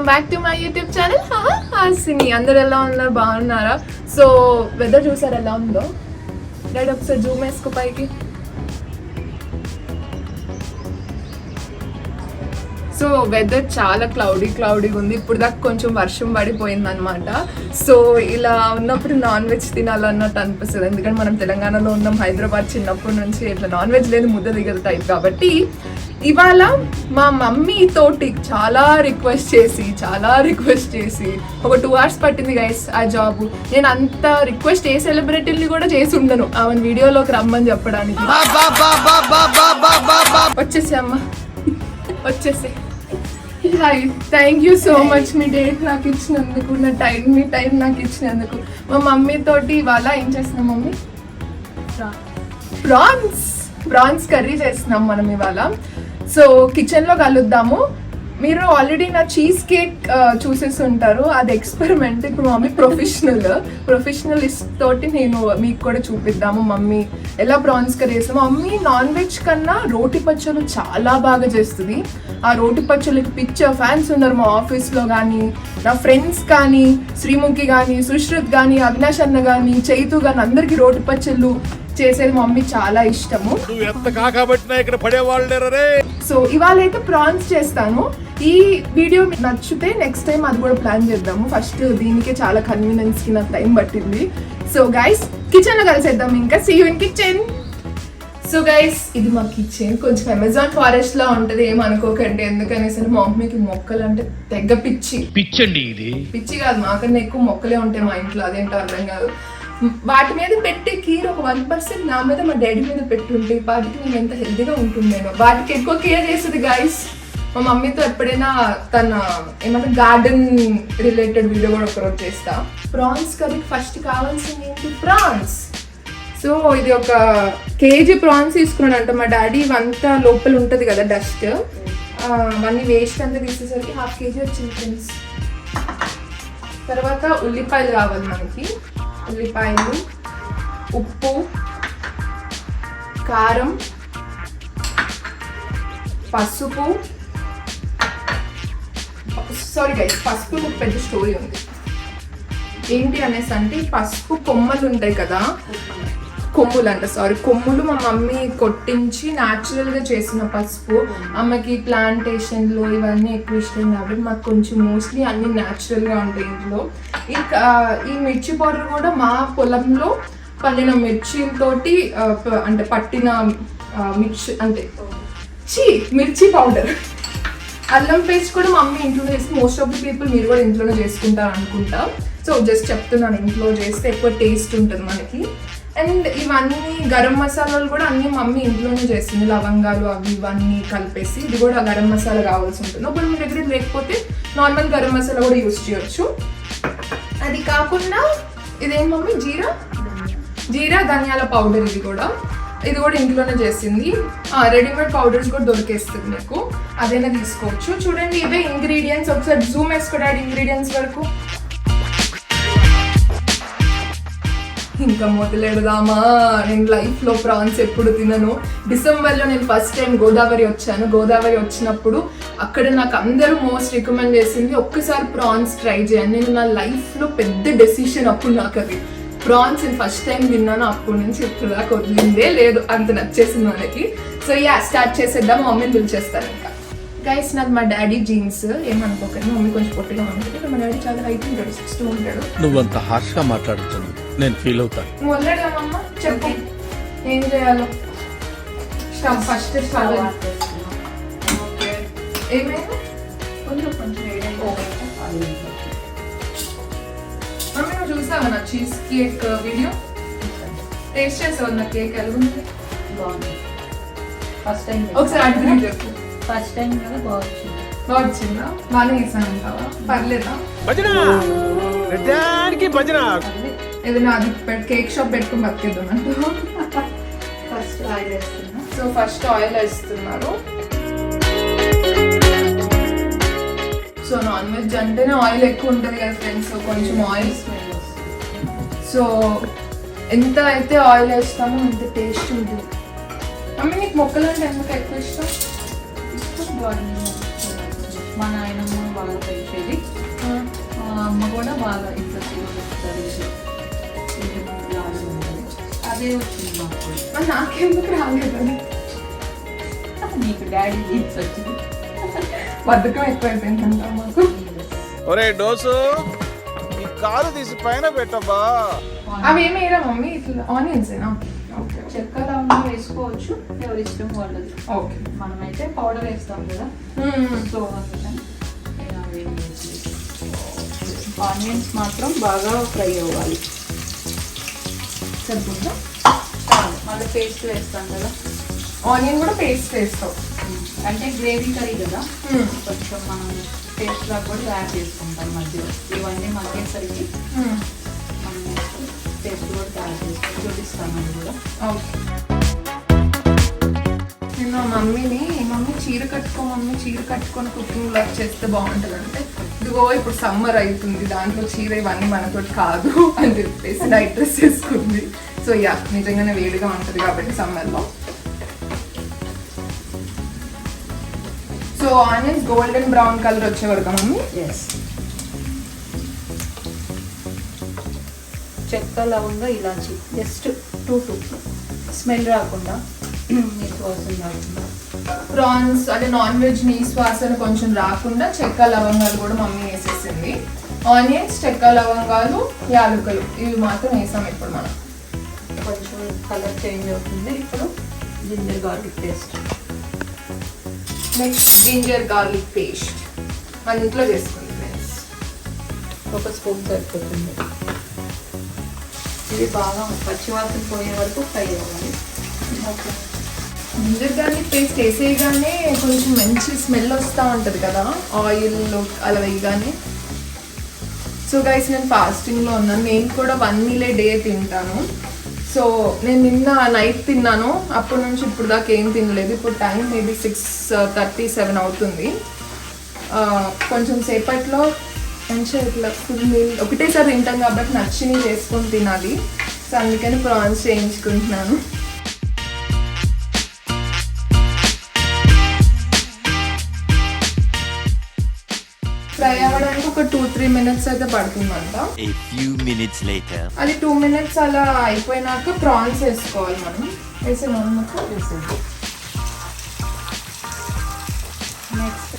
Back to my YouTube channel Hasini. అందరు ఎలా ఉన్నారు, బాగున్నారా? సో వెదర్ చూసారు ఎలా ఉందో? రైట్, ఒకసారి జూమ్ వేసుకో పైకి. సో వెదర్ చాలా క్లౌడీగా ఉంది. ఇప్పుడు దాకా కొంచెం వర్షం పడిపోయింది అనమాట. సో ఇలా ఉన్నప్పుడు నాన్ వెజ్ తినాలన్నట్టు అనిపిస్తుంది. ఎందుకంటే మనం తెలంగాణలో ఉన్నాం, హైదరాబాద్ చిన్నప్పటి నుంచి ఇట్లా నాన్ వెజ్ లేదు ముద్ద దిగదు టైప్. కాబట్టి ఇవాళ మా మమ్మీ తోటి చాలా రిక్వెస్ట్ చేసి ఒక 2 hours పట్టింది గైస్ ఆ జాబ్. నేను అంత రిక్వెస్ట్ ఏ సెలబ్రిటీని కూడా చేసి ఉండను ఆమె వీడియోలోకి రమ్మని చెప్పడానికి. వచ్చేసి అమ్మ వచ్చేసి. Hi, thank you so much me date నాకు ఇచ్చినందుకు, మీ టైం నాకు ఇచ్చినందుకు. మా మమ్మీ తోటి ఇవాళ ఏం చేస్తున్నాం మమ్మీ? ప్రాన్స్ కర్రీ చేస్తున్నాం మనం ఇవాళ. సో కిచెన్లో కలుద్దాము. మీరు ఆల్రెడీ నా చీజ్ కేక్ చూసేసి ఉంటారు, అది ఎక్స్పెరిమెంట్. ఇప్పుడు మమ్మీ ప్రొఫెషనలిస్ట్ తోటి నేను మీకు కూడా చూపిద్దాము మమ్మీ ఎలా ప్రాన్స్ కర్రీ చేస్తాము. మమ్మీ నాన్ వెజ్ కన్నా రోటి పచ్చళ్ళు చాలా బాగా చేస్తుంది. ఆ రోటి పచ్చళ్ళకి ఫ్యాన్స్ ఉన్నారు మా ఆఫీస్లో కానీ, నా ఫ్రెండ్స్ కానీ, శ్రీముఖి కానీ, సుశ్రుత్ కానీ, అవినాష్ అన్న కానీ, చైతు కానీ, అందరికీ రోటి పచ్చళ్ళు చేసేది మమ్మీ చాలా ఇష్టము. సో ఇవాళ అయితే ప్రాన్స్ చేస్తాను. ఈ వీడియో నచ్చితే నెక్స్ట్ టైం అది కూడా ప్లాన్ చేద్దాము. ఫస్ట్ దీనికే చాలా కన్వీనియన్స్ కి నాకు టైం పట్టింది. సో గైస్ కిచెన్ లో కలిసేద్దాం. ఇంకా see you in kitchen. So guys ఇది మా కిచెన్. కొంచెం అమెజాన్ ఫారెస్ట్ లా ఉంటది, ఏమనుకోకండి. ఎందుకనేసి మా మమ్మీకి మొక్కలు అంటే తెగ పిచ్చి. ఇది పిచ్చి కాదు, మాకన్నా ఎక్కువ మొక్కలే ఉంటాయి మా ఇంట్లో. అదేంటో అర్థం కాదు. వాటి మీద పెట్టే కేర్ ఒక 1% నా మీద మా డాడీ మీద పెట్టుంటే వాటికి నేను ఎంత హెల్తీగా ఉంటుండేనో. వాటికి ఎక్కువ కేర్ చేస్తుంది గైస్ మా మమ్మీతో. ఎప్పుడైనా తన ఏమంటే గార్డెన్ రిలేటెడ్ వీడియో కూడా ఒకరోజు చేస్తా. ప్రాన్స్ కర్రీకి ఫస్ట్ కావాల్సింది ఏంటి? ప్రాన్స్. సో ఇది ఒక కేజీ ప్రాన్స్ తీసుకున్నాడు అంట మా డాడీ. ఇవంతా లోపల ఉంటుంది కదా డస్ట్, అవన్నీ వేస్ట్ అంతా తీసేసరికి 1/2 kg వచ్చింది ఫ్రెండ్స్. తర్వాత ఉల్లిపాయలు కావాలి మనకి. ఉల్లిపాయలు, ఉప్పు, కారం, పసుపు. సారీ గైస్, పసుపు ఒక పెద్ద స్టోరీ ఉంది. ఏంటి అనేసి అంటే పసుపు కొమ్మలు ఉంటాయి కదా, కొమ్ములు మా మమ్మీ కొట్టించి న్యాచురల్గా చేసిన పసుపు. అమ్మకి ప్లాంటేషన్లో ఇవన్నీ ఎక్కువ ఇష్టం కాబట్టి మాకు కొంచెం మోస్ట్లీ అన్ని న్యాచురల్గా ఉంటాయి ఇంట్లో. ఇంకా ఈ మిర్చి పౌడర్ కూడా మా పొలంలో పండిన మిర్చితోటి అంటే పట్టిన మిర్చి పౌడర్. అల్లం పేస్ట్ కూడా మమ్మీ ఇంట్లో చేసి, మోస్ట్ ఆఫ్ ది పీపుల్ మీరు కూడా ఇంట్లోనే చేసుకుంటారు అనుకుంటా. సో జస్ట్ చెప్తున్నాను, ఇంట్లో చేస్తే ఎక్కువ టేస్ట్ ఉంటుంది మనకి. అండ్ ఇవన్నీ గరం మసాలాలు కూడా అన్నీ మమ్మీ ఇంట్లోనే చేస్తుంది. లవంగాలు అవి ఇవన్నీ కలిపేసి. ఇది కూడా గరం మసాలా కావాల్సి ఉంటుంది. ఒకవేళ మీ దగ్గర లేకపోతే నార్మల్ గరం మసాలా కూడా యూజ్ చేయొచ్చు. అది కాకుండా ఇదేం మమ్మీ? జీరా ధనియాల పౌడర్. ఇది కూడా ఇంట్లోనే చేసింది. రెడీమేడ్ పౌడర్స్ కూడా దొరికేస్తుంది మీకు, అదైనా తీసుకోవచ్చు. చూడండి ఇవే ఇంగ్రీడియంట్స్. ఒకసారి జూమ్ వేసుకోవడానికి ఇంగ్రీడియంట్స్ వరకు. ఇంకా మొదలెడదామా? నేను లైఫ్లో ప్రాన్స్ ఎప్పుడు తినను. డిసెంబర్లో నేను ఫస్ట్ టైం గోదావరి వచ్చాను. గోదావరి వచ్చినప్పుడు అక్కడ నాకు అందరూ మోస్ట్ రికమెండ్ చేసింది ఒక్కసారి ప్రాన్స్ ట్రై చేయండి. నేను నా లైఫ్లో పెద్ద డెసిషన్ అప్పుడు నాకు అది. ప్రాన్స్ నేను ఫస్ట్ టైం తిన్నాను, అప్పటి నుంచి ఇప్పుడు దాకా వదిలిందే లేదు, అంత నచ్చేసింది మనకి. సో స్టార్ట్ చేసేద్దాం. మమ్మీని పిలిచేస్తాను. ఇంకా గైస్ నాది మా డాడీ జీన్స్, ఏమనుకోకండి. మమ్మీ కొంచెం పొట్టిగా ఉంటుంది, మా డాడీ చాలా హైట్ ఉంటాడు, 6'2" ఉంటాడు. నువ్వంత హార్ష్గా మాట్లాడుతుంది, నేను ఫీల్ అవుతాను. మొదలెడదామమ్మా, చెప్పు ఏం చేయాలో. ఫస్ట్ ఏమైనా కొంచెం మమ్మీ నువ్వు చూసావా నా చీజ్ కేక్ వీడియో? టేస్ట్ చేసావు నా కేక్ ఎలా ఉంది? బాగుంది. ఫస్ట్ టైం ఒకసారి అడిగి చెప్పు. ఫస్ట్ టైం కదా, బాగా వచ్చిందా? బాగానే వేసాను అంటావా? పర్లేదా? ఏదైనా అది కేక్ షాప్ పెట్టుకుని బతికేద్దాం అంటావా? ఫస్ట్ ఆయిల్ వేస్తున్నా. సో ఫస్ట్ ఆయిల్ వేస్తున్నారు. సో నాన్ వెజ్ అంటేనే ఆయిల్ ఎక్కువ ఉంటుంది కదా ఫ్రెండ్స్. సో కొంచెం ఆయిల్. సో ఎంత అయితే ఆయిల్ వేస్తామో అంత టేస్ట్ ఉంటుంది. మమ్మీ నీకు మొక్కలు అంటే ఎందుకు ఎక్కువ ఇష్టం? మా నాయనమ్మ బాగా పెంచేది. అమ్మ కూడా బాగా ఇంట్లో చేస్తారు. ఇంటి ముందు లాగా ఉంటుంది. అదే వచ్చింది మాకు కూడా. మరి నాకెందుకు రాలేదని నీకు డాడీ జీన్స్ వచ్చింది. బద్ధకం ఎక్కువైపోయిందంట మాకు. ఒరే డోసు ఈ కాలు తీసి పైన పెట్టబ్బా. అవి ఏమి వేయరా మమ్మీ? ఇట్లా ఆనియన్స్ ఏనా? ఓకే చెక్క లవంగం వేసుకోవచ్చు, ఎవరి ఇష్టం వాళ్ళది. ఓకే. మనమైతే పౌడర్ వేస్తాం కదా, సో అందుకని నేను అవి వేసి. ఆనియన్స్ మాత్రం బాగా ఫ్రై అవ్వాలి. సరిపోతుందా? మళ్ళీ పేస్ట్ వేస్తాం కదా. ఆనియన్ కూడా పేస్ట్ వేస్తావు? అంటే గ్రేవీ కర్రీ కదా, కొంచెం మనం పేస్ట్ లాగా కూడా తయారు చేసుకుంటాం మధ్యలో. ఇవన్నీ మగ్గేసరికి మనం పేస్ట్ కూడా తయారు చేసుకొని చూపిస్తాను. అది కూడా ఓకే. నేను మమ్మీ చీర కట్టుకొని కుకింగ్ వర్క్ చేస్తే బాగుంటుంది అంటే, ఇదిగో ఇప్పుడు సమ్మర్ అవుతుంది, దాంట్లో చీర ఇవన్నీ మనతో కాదు అని చెప్పేసి నైట్ డ్రెస్ వేసుకుంది. సో యా, నిజంగానే వేడిగా ఉంటుంది కాబట్టి సమ్మర్లో. So onions golden brown colour వచ్చే వరకు మమ్మీ. ఎస్. చెక్క లవంగా ఇలాచి జస్ట్ 2 స్మెల్ రాకుండా, నీసు వాసన రాకుండా. ప్రాన్స్ అంటే నాన్ వెజ్ నీస్ వాసన కొంచెం రాకుండా చెక్క లవంగాలు కూడా మమ్మీ వేసేసింది. ఆనియన్స్, చెక్క లవంగాలు, యాలకులు ఇవి మాత్రం వేసాం ఇప్పుడు మనం. కొంచెం కలర్ చేంజ్ అవుతుంది. ఇప్పుడు ginger garlic paste. Next ginger garlic paste మన ఇంట్లో చేసుకుంది ఫ్రెండ్స్. 1 స్పూన్ సరిపోతుంది. ఇది బాగా పచ్చివాసన పోయే వరకు ఫ్రై అవ్వాలి. ఓకే. జింజర్ గార్లిక్ పేస్ట్ వేసేయగానే కొంచెం మంచి స్మెల్ వస్తూ ఉంటుంది కదా ఆయిల్లో అలా వేయగానే. సో గైస్, నేను ఫాస్టింగ్లో ఉన్నాను. నేను కూడా 1 meal a day తింటాను. సో నేను నిన్న నైట్ తిన్నాను, అప్పటి నుంచి ఇప్పుడు దాకా ఏం తినలేదు. ఇప్పుడు టైం మేబీ 6:37 అవుతుంది. కొంచెం సేపట్లో మంచిగా ఇట్లా ఫుల్ మీల్ ఒకటేసారి తింటాం కాబట్టి నచ్చినవి చేసుకొని తినాలి. సో అందుకని ప్రాన్స్ చేయించుకుంటున్నాను. ఫ్రై అవ్వడానికి ఒక 2-3 minutes అయితే పడుతుందంట. అది 2 minutes అలా అయిపోయినాక ప్రాన్స్ వేసుకోవాలి మనం. వేసేమా? నెక్స్ట్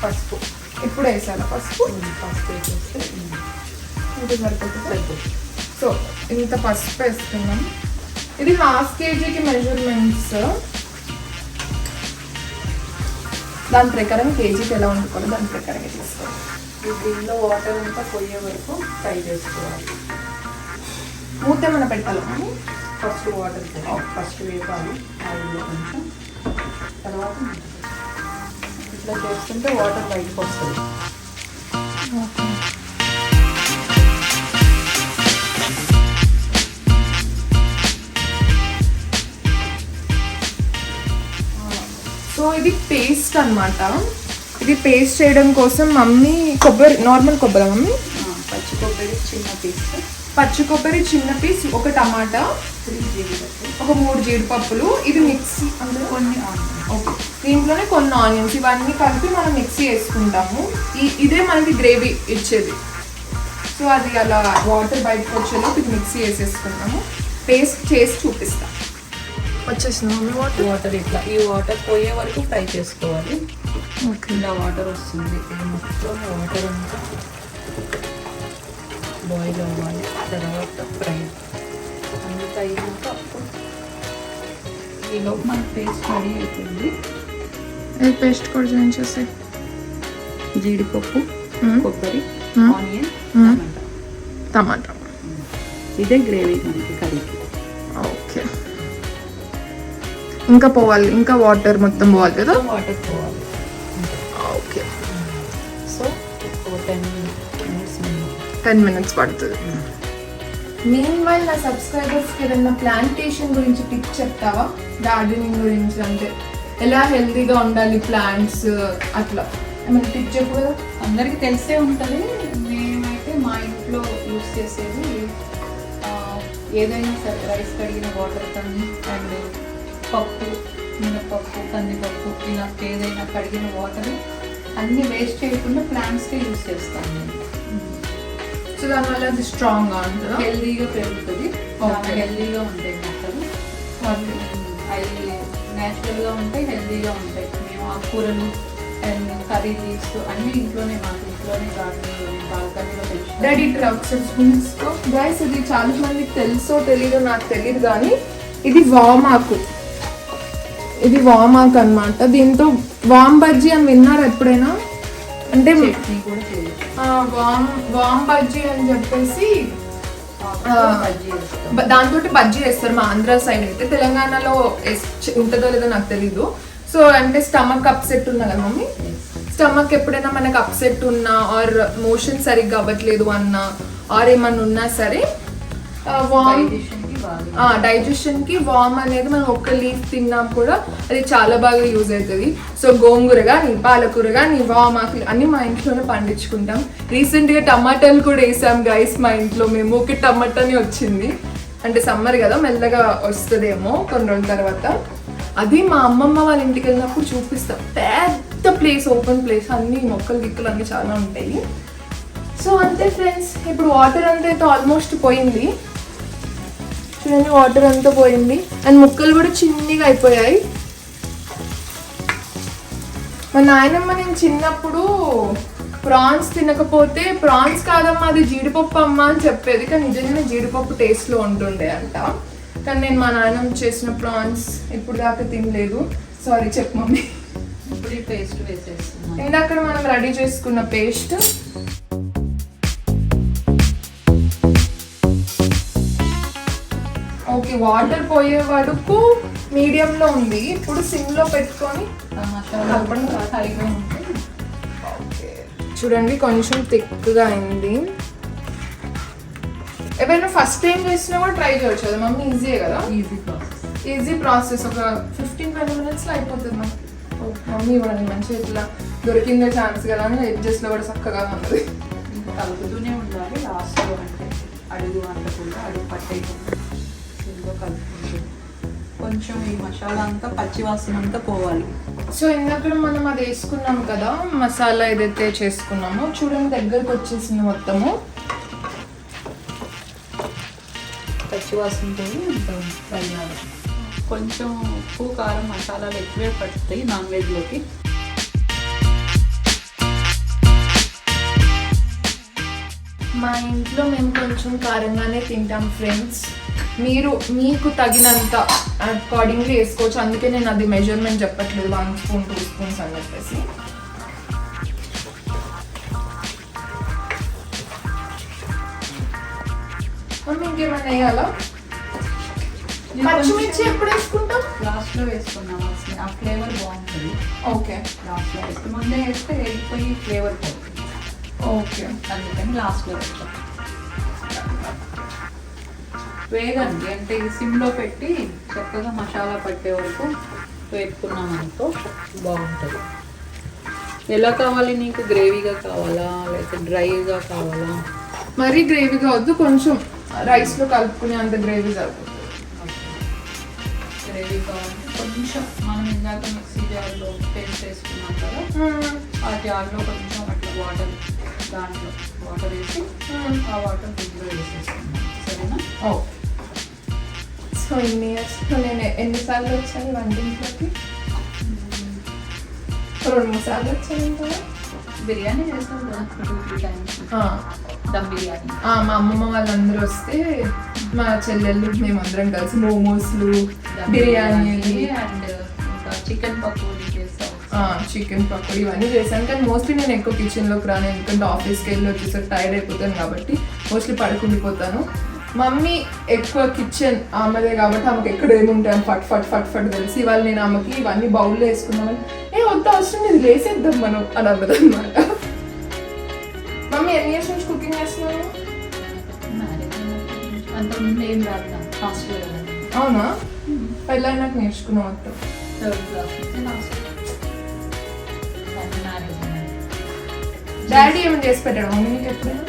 పసుపు. ఇప్పుడు వేసాను పసుపు. వేసేస్తే ఇది సరిపోతుంది. సో ఇంత పసుపు వేస్తున్నాం. ఇది 1/2 kgకి మెజర్మెంట్స్. దాని ప్రకారం కేజీకి ఎలా వండుకోవాలో దాని ప్రకారంగా తీసుకోవాలి. దీనిలో వాటర్ అంతా పోయే వరకు ఫ్రై చేసుకోవాలి. మూత ఏమైనా పెట్టాలా? ఫస్ట్ వాటర్ ఫస్ట్ వేపాలి ఆయిల్లో కొంచెం, తర్వాత ఇట్లా చేస్తుంటే వాటర్ బయటకు వస్తుంది. సో ఇది పేస్ట్ అన్నమాట. ఇది పేస్ట్ చేయడం కోసం మమ్మీ నార్మల్ కొబ్బరి మమ్మీ పచ్చి కొబ్బరి చిన్న పీస్, పచ్చి కొబ్బరి చిన్న పీస్, ఒక టమాటా, 3 జీడిపప్పు, ఒక 3 జీడిపప్పులు, ఇది మిక్సీ అందులో కొన్ని ఓకే, దీంట్లోనే కొన్ని ఆనియన్స్, ఇవన్నీ కలిపి మనం మిక్సీ వేసుకుంటాము. ఇదే మనకి గ్రేవీ ఇచ్చేది. సో అది అలా వాటర్ బయటకు వచ్చేలోపు ఇది మిక్సీ వేసేసుకుంటాము. పేస్ట్ చేసి చూపిస్తాం. వచ్చేసింది మమ్మీ వాటర్ ఇట్లా ఈ వాటర్ పోయే వరకు ఫ్రై చేసుకోవాలి. ఓకే. ఇలా వాటర్ వస్తుంది, మొత్తం వాటర్ అంతా బాయిల్ అవ్వాలి. తర్వాత ఫ్రై అంతా అయినాక అప్పుడు ఈలోపు మన పేస్ట్ రెడీ అయిపోయింది. పేస్ట్ కూడా జాయిన్ చేసి జీడిపప్పు, కొబ్బరి, ఆనియన్, టమాటా. ఇదే గ్రేవీ మనకి కర్రీకి. ఓకే. ఇంకా పోవాలి, ఇంకా వాటర్ మొత్తం పోవాలి కదా? వాటర్ పోవాలి. ఓకే. సో 10 minutes పడుతుంది. మీన్వైల్ నా సబ్స్క్రైబర్స్కి ఏదైనా ప్లాంటేషన్ గురించి టిప్ చెప్తావా? గార్డెనింగ్ గురించి, అంటే ఎలా హెల్తీగా ఉండాలి ప్లాంట్స్, అట్లా ఏమైనా టిప్ చెప్పు కదా. అందరికీ తెలిసే ఉంటుంది. మేమైతే మా ఇంట్లో యూస్ చేసేది ఏదైనా సరే రైస్ కడిగిన వాటర్ కానీ అండ్ పప్పు, మినపప్పు, కందిపప్పు, ఇలా ఏదైనా కడిగిన వాటర్ అన్ని వేస్ట్ చేయకుండా ప్లాంట్స్కే యూస్ చేస్తాను నేను. సో దానివల్ల అది స్ట్రాంగ్గా ఉంటుందా? హెల్దీగా పెరుగుతుంది, చాలా Okay. హెల్దీగా ఉంటాయి మొక్కలు. ఓకే. అవి న్యాచురల్గా ఉంటాయి, హెల్దీగా ఉంటాయి. మేము ఆకుకూరలు అండ్ కర్రీ లీవ్స్ అన్నీ ఇంట్లోనే, మాకు ఇంట్లోనే గార్డెన్లోనే బాల్కనీలో పెంచుతాం. డాడీ గైస్, ఇది చాలా మందికి తెలుసో తెలీదో నాకు తెలియదు కానీ ఇది వామాకు. ఇది వామాకు అన్నమాట. దీంతో వామ్ బజ్జీ అని విన్నారు ఎప్పుడైనా? అంటే చట్నీ కూడా చేయొచ్చు. వామ్ బజ్జీ అని చెప్పేసి బజ్జీ చేస్తాం. దాంతో బజ్జీ వేస్తారు మా ఆంధ్ర సైడ్ అయితే. తెలంగాణలో ఉంటుందో లేదో నాకు తెలీదు. సో అంటే స్టమక్ అప్సెట్ ఉన్నా కదా మమ్మీ, స్టమక్ ఎప్పుడైనా మనకు అప్సెట్ ఉన్నా ఆర్ మోషన్ సరిగ్గా అవ్వట్లేదు అన్నా ఆర్ ఏమన్నా ఉన్నా సరే వామ్ Digestionకి బాగా డైజెషన్కి వామ్ అనేది మనం ఒక్క లీఫ్ తిన్నా కూడా అది చాలా బాగా యూజ్ అవుతుంది. సో గోంగూర కానీ పాలకూర కానీ వామ్ ఆకులు అన్నీ మా ఇంట్లోనే పండించుకుంటాం. రీసెంట్గా టమాటాలు కూడా వేసాం గైస్ మా ఇంట్లో. మేము ఒక టమాటాని వచ్చింది, అంటే సమ్మర్ కదా మెల్లగా వస్తుందేమో కొన్ని రోజుల తర్వాత. అది మా అమ్మమ్మ వాళ్ళ ఇంటికి వెళ్ళినప్పుడు చూపిస్తాం. పెద్ద ప్లేస్, ఓపెన్ ప్లేస్, అన్ని మొక్కలు గిక్కలు అన్నీ చాలా ఉంటాయి. సో అంతే ఫ్రెండ్స్, ఇప్పుడు వాటర్ అంతా అయితే ఆల్మోస్ట్ పోయింది. చూడండి వాటర్ అంతా పోయింది అండ్ ముక్కలు కూడా చిన్నగా అయిపోయాయి. మా నాయనమ్మ నేను చిన్నప్పుడు ప్రాన్స్ తినకపోతే ప్రాన్స్ కాదమ్మా అది జీడిపప్పు అమ్మ అని చెప్పేది, కానీ నిజంగానే జీడిపప్పు టేస్ట్లో ఉంటుండే అంట. కానీ నేను మా నాయనమ్మ చేసిన ప్రాన్స్ ఇప్పుడు దాకా తినలేదు. సారీ చెప్పు మమ్మీ. ఇప్పుడు ఈ పేస్ట్ వేసేస్తున్నాం. ఇందాక మనం రెడీ చేసుకున్న పేస్ట్ ఓకే, వాటర్ పోయే వరకు మీడియంలో ఉంది. ఇప్పుడు సిమ్లో పెట్టుకొని మసాలా కూడా హైగా ఉంటుంది. చూడండి కొంచెం థిక్గా అయింది. ఎవరైనా ఫస్ట్ టైం చేసినా కూడా ట్రై చేయొచ్చు కదా మమ్మీ, ఈజీయే కదా? Easy process. ఈజీ ప్రాసెస్, ఒక 15-20 మినిట్స్లో అయిపోతుంది మనకి. మమ్మీ ఇవ్వండి మంచిగా ఇట్లా దొరికిందే ఛాన్స్ కదా అని ఎడ్జెస్ట్లో కూడా చక్కగా ఉన్నది. ఇంకా కలుపుతూనే ఉండాలి. లాస్ట్లో అంటే అడుగు అంటకుండా, అడుగు పట్టేయకుండా ఇందులో కలుపుకుంటూ కొంచెం ఈ మసాలా అంతా పచ్చివాసన అంతా పోవాలి. సో ఇందాక మనం అది వేసుకున్నాం కదా మసాలా ఏదైతే చేసుకున్నామో, చూడండి దగ్గరకు వచ్చేసింది మొత్తము. పచ్చివాసన పోయి ఇంకా ఫ్రై చేయాలి. కొంచెం ఉప్పు కారం మసాలాలు ఎక్కువే పడతాయి నాన్ వెజ్లోకి. మా ఇంట్లో మేము కొంచెం కారంగానే తింటాం ఫ్రెండ్స్. మీరు మీకు తగినంత అకార్డింగ్లీ వేసుకోవచ్చు. అందుకే నేను అది మెజర్మెంట్ చెప్పట్లేదు 1 స్పూన్ 2 స్పూన్స్ అని చెప్పేసి. మమ్మీ ఇంకేమైనా వేయాలా? పచ్చిమిర్చి ఎప్పుడు వేసుకుంటాం? లాస్ట్లో వేసుకున్నాం, ఆ ఫ్లేవర్ బాగుంటుంది. ఓకే లాస్ట్లో వేస్తే ముందే వేస్తే వెళ్ళిపోయి ఫ్లేవర్ పోతుంది. ఓకే అందుకని లాస్ట్లో వేస్తాం. వేగండి అంటే ఈ సిమ్లో పెట్టి చక్కగా మసాలా పట్టే వరకు వేపుకున్నాం అనుకో బాగుంటుంది. ఎలా కావాలి నీకు? గ్రేవీగా కావాలా లేకపోతే డ్రైగా కావాలా? మరీ గ్రేవీగా వద్దు, కొంచెం రైస్లో కలుపుకునే అంత గ్రేవీ సరిపోతుంది. గ్రేవీ కావాలంటే కొంచెం మనం ఇందాక మిక్సీ జార్లో పేస్ట్ వేసుకున్నాం కదా, ఆ జార్లో కొంచెం అట్లా వాటర్, దాంట్లో వాటర్ వేసి ఆ వాటర్ ఫ్రిడ్జ్లో వేసేసుకున్నాం. సరేనా? ఓకే. సో ఇన్ని ఇయర్స్లో నేను ఎన్నిసార్లు వచ్చాను వంటింట్లోకి? 2-3 సార్లు వచ్చాను కదా. బిర్యానీ చేస్తాం కదా 2-3 టైమ్స్. దమ్ బిర్యానీ. మా అమ్మమ్మ వాళ్ళందరూ వస్తే మా చెల్లెళ్ళు మేమందరం కలిసి మోమోస్లు, బిర్యానీలు అండ్ ఇంకా చికెన్ పకోడీ చేస్తాం. చికెన్ పకోడీ ఇవన్నీ చేశాను. కానీ మోస్ట్లీ నేను ఎక్కువ కిచెన్లోకి రాను, ఎందుకంటే ఆఫీస్కి వెళ్ళి వచ్చేసరికి టైర్డ్ అయిపోతాను కాబట్టి మోస్ట్లీ పడుకుండిపోతాను. మమ్మీ ఎక్కువ కిచెన్ ఆమెదే కాబట్టి ఆమెకు ఎక్కడ ఏముంటాను ఫట్ ఫట్ ఫట్ ఫట్ తెలిసి ఇవాళ నేను ఆమెకి ఇవన్నీ బౌల్లో వేసుకున్నామని వద్ద అవసరం ఇది లేసేద్దాం మనం అని అన్నది అనమాట. మమ్మీ ఎన్ని ఇయర్స్ నుంచి కుకింగ్ చేస్తున్నాను? అంతకుముందు ఏం రాదు హాస్టల్ కదా. అవునా? పెళ్ళైనాక నేర్చుకున్నాం మొత్తం. 3rd క్లాస్ నుంచి లాస్ట్ మ్యారేజ్. డాడీ ఏమైనా చేసి పెట్టాడు మమ్మీ నీకు ఎప్పుడైనా?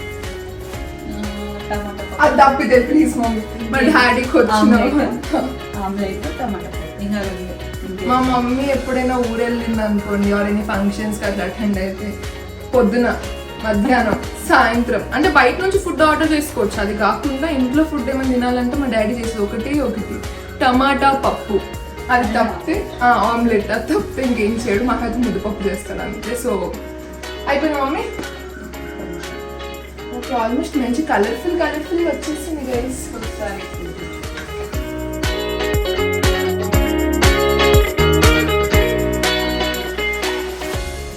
టమాటా అది తప్పితే ప్లీజ్ మమ్మీ, మా డాడీకి వచ్చిన ఆమ్లెట్ టమాటా పప్పు. ఇంకా రెండు. మా మమ్మీ ఎప్పుడైనా ఊరు వెళ్ళింది అనుకోండి ఎవరైనా ఫంక్షన్స్కి అట్లా అటెండ్ అయితే పొద్దున మధ్యాహ్నం సాయంత్రం అంటే బయట నుంచి ఫుడ్ ఆర్డర్ చేసుకోవచ్చు. అది కాకుండా ఇంట్లో ఫుడ్ ఏమైనా తినాలంటే మా డాడీ చేసేది ఒకటి టమాటా పప్పు, అది తప్పితే ఆమ్లెట్, అది తప్పితే ఇంకేం చేయడు. మాకైతే ముద్దపప్పు చేస్తాడు అంతే. సో అయిపోయింది మమ్మీ. ఓకే, ఆల్మోస్ట్ మంచి కలర్ఫుల్ వచ్చేసింది గైస్. ఒకసారి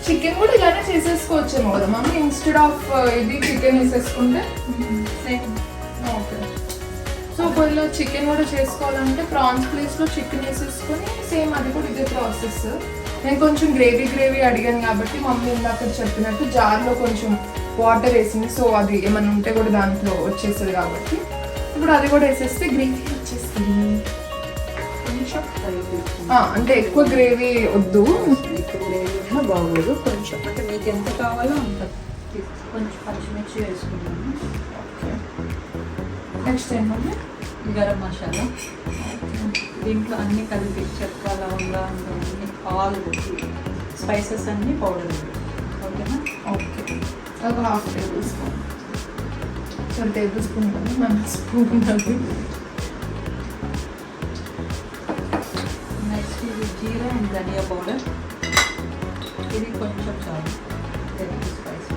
చికెన్ కూడా ఇలానే చేసేసుకోవచ్చేమో కదా మమ్మీ, ఇన్స్టెడ్ ఆఫ్ ఇది చికెన్ వేసేసుకుంటే. సేమ్. ఓకే, సో ఒకవేళ చికెన్ కూడా చేసుకోవాలంటే ప్రాన్స్ ప్లేస్లో చికెన్ వేసేసుకొని సేమ్ అది కూడా ఇదే ప్రాసెస్. నేను కొంచెం గ్రేవీ అడిగాను కాబట్టి మమ్మీ ఇందాక చెప్పినట్టు జార్లో కొంచెం వాటర్ వేసింది. సో అది ఏమైనా ఉంటే కూడా దాంట్లో వచ్చేస్తుంది కాబట్టి ఇప్పుడు అది కూడా వేసేస్తే గ్రేవీ వచ్చేస్తుంది. కొంచెం అంటే ఎక్కువ గ్రేవీ వద్దు. ఎక్కువ గ్రేవీ ఉన్నా బాగోదు. కొంచెం అంటే మీకు ఎంత కావాలో అంత కొంచెం పచ్చిమిర్చి వేసుకున్నాను. నెక్స్ట్ ఏంటంటే గరం మసాలా, దీంట్లో అన్ని కలిపి చెక్క, లవంగా, అన్ని ఆల్ స్పైసెస్ అన్ని పౌడర్. ఓకేనా? ఓకే, ఒక half table spoon. So table spoon కదా, మన స్పూన్ అది. నెక్స్ట్ ఇది జీరా అండ్ ధనియా పౌడర్. ఇది కొంచెం చాలు స్పైసీ.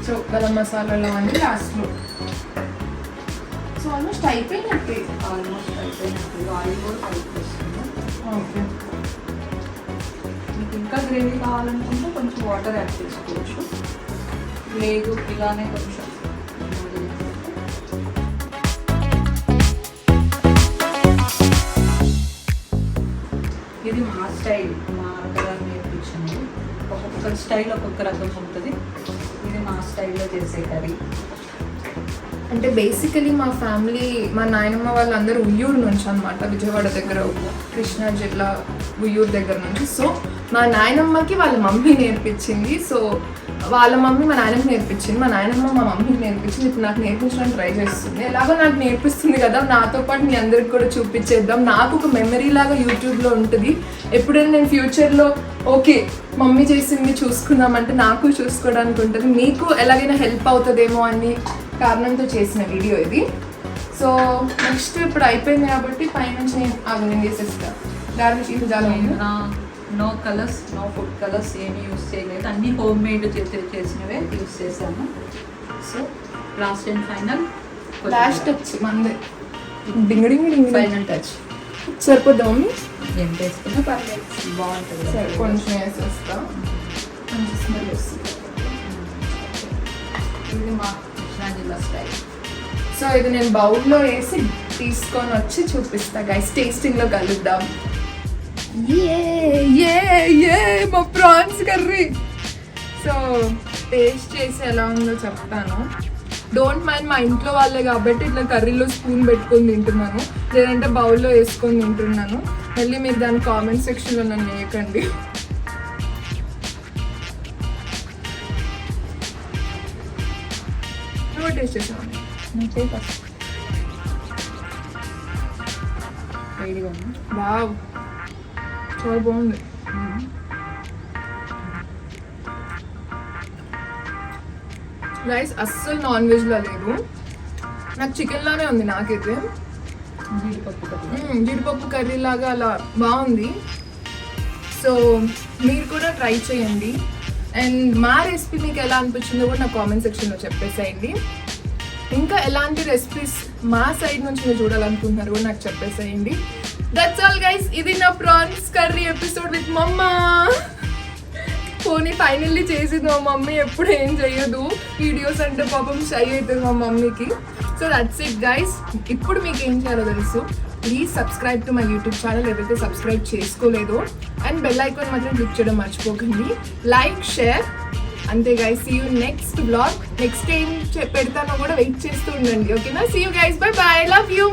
సో గరం మసాలాలు అన్నీ లాస్ట్లో. సో ఆల్మోస్ట్ అయిపోయినట్టే. ఆల్మోస్ట్ అయిపోయినట్టు. ఆయిల్ కూడా కలిపేస్తుంది. ఓకే, మీకు ఇంకా గ్రేవీ కావాలనుకుంటే కొంచెం వాటర్ యాడ్ చేసుకోవచ్చు. లేదు ఇలానే కొంచెం ఇది మా స్టైల్, మా అక్కగారు నేర్పించింది. ఒక్కొక్కరి స్టైల్ ఒక్కొక్క రకం ఉంటుంది. ఇది మా స్టైల్లో చేసే కర్రీ. అంటే బేసికలీ మా ఫ్యామిలీ, మా నాయనమ్మ వాళ్ళందరూ ఉయ్యూరు నుంచి అనమాట, విజయవాడ దగ్గర కృష్ణా జిల్లా ఉయ్యూరు దగ్గర నుంచి. సో మా నాయనమ్మకి వాళ్ళ మమ్మీ నేర్పించింది. సో వాళ్ళ మమ్మీ మా నాయనమ్మకి నేర్పించింది, మా నాయనమ్మ మా మమ్మీకి నేర్పించింది. ఇప్పుడు నాకు నేర్పించడానికి ట్రై చేస్తుంది. ఎలాగో నాకు నేర్పిస్తుంది కదా, నాతో పాటు మీ అందరికి కూడా చూపించేద్దాం. నాకు ఒక మెమరీ లాగా యూట్యూబ్లో ఉంటుంది. ఎప్పుడైనా నేను ఫ్యూచర్లో ఓకే మమ్మీ చేసింది చూసుకుందామంటే నాకు చూసుకోవడానికి ఉంటుంది. మీకు ఎలాగైనా హెల్ప్ అవుతుందేమో అని కారణంతో చేసిన వీడియో ఇది. సో నెక్స్ట్ ఇప్పుడు అయిపోయింది కాబట్టి పైనుంచి నేను ఆగం చేసేస్తాను. గార్నిష్ ఇది చాలా no colours, no food colours ఏమీ యూస్ చేయలేదు. అన్నీ హోమ్ మేడ్ చేసినవే యూస్ చేశాను. So last and final last touch మందే, డింగ్ ఫైనల్ టచ్. సరిపోద్దా మమ్మీ? ఎంత వేసుకున్నా పర్లేదు, బాగుంటుంది. సరే కొంచెం వేసేస్తా, మంచి స్మెల్ వస్తుంది. ఇది మా కృష్ణా జిల్లా స్టైల్. సో ఇది నేను బౌల్లో వేసి తీసుకొని వచ్చి చూపిస్తా గైస్. టేస్టింగ్లో కలుద్దాం. మా ప్రాన్స్ కర్రీ. సో టేస్ట్ చేసి ఎలా ఉందో చెప్తాను. డోంట్ మైండ్, మా ఇంట్లో వాళ్ళే కాబట్టి ఇట్లా కర్రీలో స్పూన్ పెట్టుకొని తింటున్నాను, లేదంటే బౌల్లో వేసుకొని తింటున్నాను. మళ్ళీ మీరు దాని కామెంట్ సెక్షన్లో నన్ను వేయకండి. నువ్వు టేస్ట్ చేసావు? వేడిగా ఉంది. వావ్, చాలా బాగుంది. రైస్ అస్సలు నాన్ వెజ్లా లేదు, నాకు చికెన్ లానే ఉంది. నాకైతే జీడిపప్పు కర్రీ లాగా అలా బాగుంది. సో మీరు కూడా ట్రై చేయండి. అండ్ మా రెసిపీ మీకు ఎలా అనిపించిందో కూడా నా కామెంట్ సెక్షన్లో చెప్పేసేయండి. ఇంకా ఎలాంటి రెసిపీస్ మా సైడ్ నుంచి మీరు చూడాలనుకుంటున్నారు కూడా నాకు చెప్పేసేయండి. దట్స్ ఆల్ గైస్, ఇది నా ప్రాన్స్ కర్రీ ఎపిసోడ్ విత్ మమ్మా. పోనీ ఫైనల్లీ చేసింది మా మమ్మీ, ఎప్పుడు ఏం చెయ్యదు వీడియోస్ అంటే, పాపం షై అవుతుంది మా మమ్మీకి. So that's it guys. ఇప్పుడు మీకు ఏం చేయాలో తెలుసు, please subscribe to my YouTube channel ఎవరైతే సబ్స్క్రైబ్ చేసుకోలేదో, అండ్ బెల్ ఐకాన్ మాత్రం క్లిక్ చేయడం మర్చిపోకండి. లైక్, షేర్, అంతే guys. See you next blog. Next ఏం పెడతానో కూడా వెయిట్ చేస్తూ ఉండండి. ఓకేనా? See you guys, bye bye, love you.